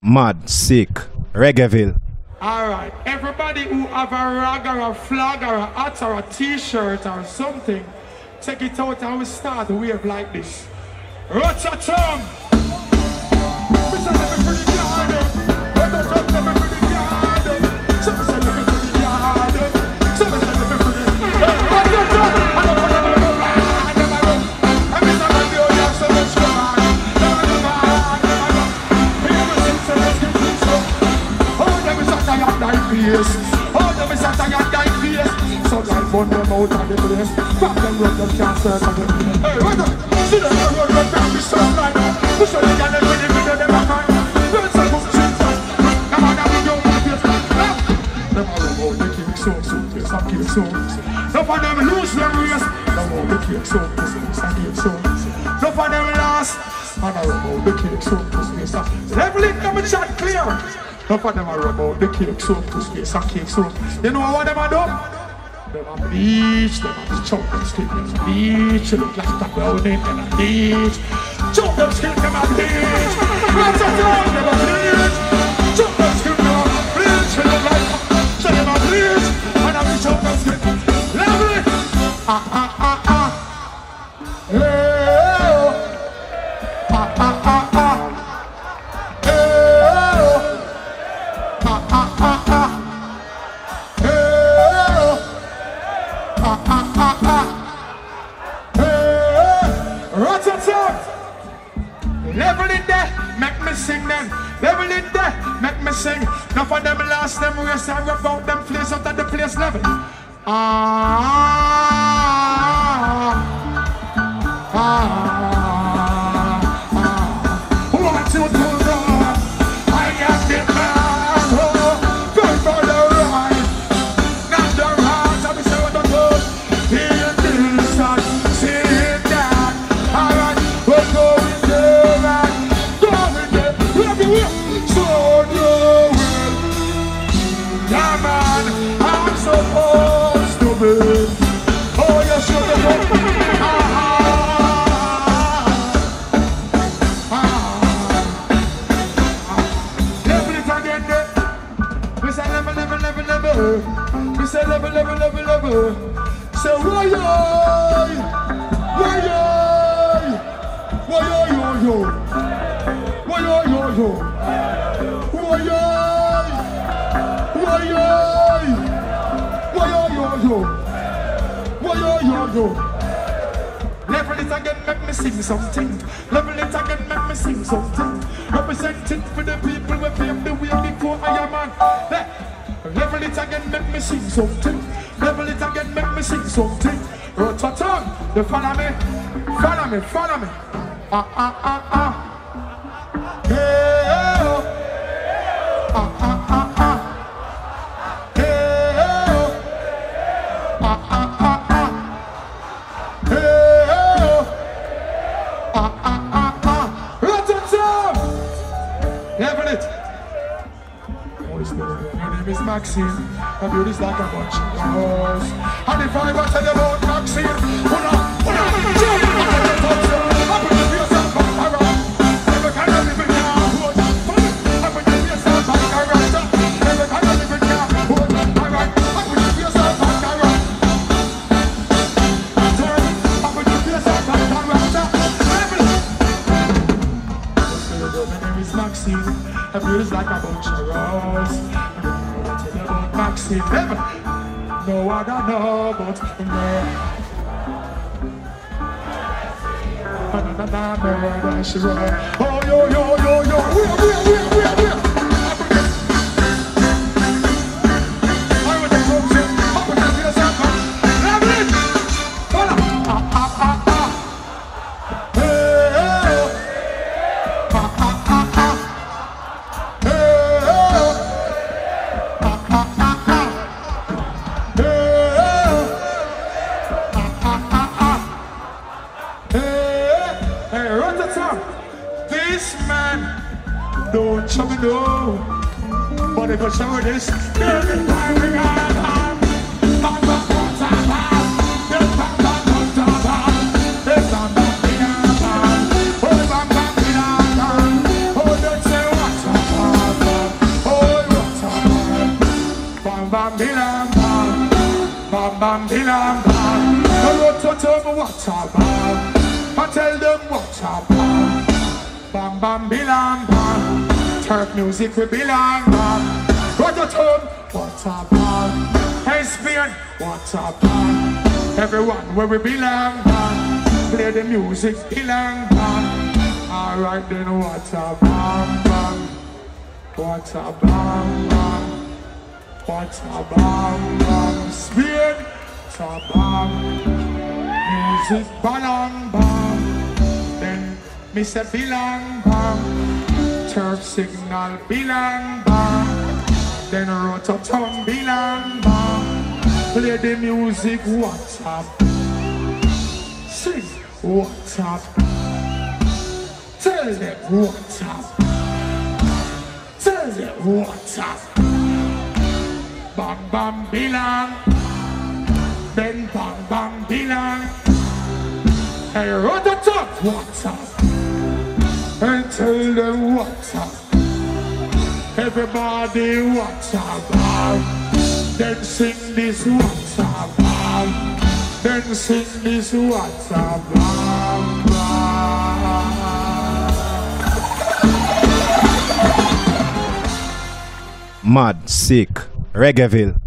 Mad, sick, Reggaeville. Alright, everybody who have a rag or a flag or a hat or a t-shirt or something, take it out and we start the wave like this. Rototom! Oh, them is a tired guy face. So like burn them out of the place. Fuck them run them cancer of the place. Hey, wait up. See them run them down the sunlight. We show you can every video them a mind. Don't say boom shit fast. Come on now we go to the place. Them a run out the cake so suitcase and cake so. Enough of them lose their race. Them out the cake so suitcase and cake so. Enough of them last. And I run out the cake so suitcase and level it come and chat clear. Enough of them are about the cake soap, to space and cake soap. You know what them are do? Them are bleach, them are chop them skin, them are bleach. You look like a brownie, them are bleach. Chop them skin, them are bleach. Lots of time, them are bleach. Chop them skin, them are bleach. You look like so them are bleach. And I'm chop them skin. Level it! Hey, oh. Rototom! Level it there, make me sing them. Level it there, make me sing. Enough of them last them race and rub out them place out of the place level. What you do wrong? I got the man who fell for the ride. Not the heart of the show the good. Hear this and see that. Alright, we're going there and going there. Everywhere. So you will. Yeah man, I'm supposed to be. Oh you should have known. We say level. Say why yo, Level it again, make me sing something. Level it again, make me sing something. Representing for the people we pave the way before I am man. Level it again, make me sing something. Level it again, make me sing something. Rototom, you follow me. Hey, oh. Level it. My name is Maxine. My beauty's like a bunch of roses. And if I ever tell you about Maxine, hold on, jump up on the top, up on the yourself back around. Never can I live in your hood. Up on the yourself back around. Never can I live in your hood. Alright, up on the yourself back around. Turn, up on the yourself back around. Level it. My name is Maxine. My beauty's like a bunch of roses. Maxine, never. No, I don't know, but oh, yo. This man don't show me no, but if I show this, every time we got on, oh, don't say what. Bam bam bilang bam. Rototom what a bam. I tell them what a bam. Bam bam bilang bam. Turk music we bilang bam. Rototom what a bam. Hey Spain what a bam. Everyone where we belong bam. Play the music bilang bam. Alright then what a bam bam. What a bam bam. What a bam bam. Spain what a bam. Music balang bam. Then me say bilang bam. Turf signal bilang bam. Then Rototom bilang bam. Play the music what up. Sing what up. Tell them what up. Tell them what up. Bam bam bilang. Then bam bam bilang. Hey Rototom what up. And tell them what up. Everybody what up. Then sing this what up. Then sing this what up. Mad, sick, Reggaeville.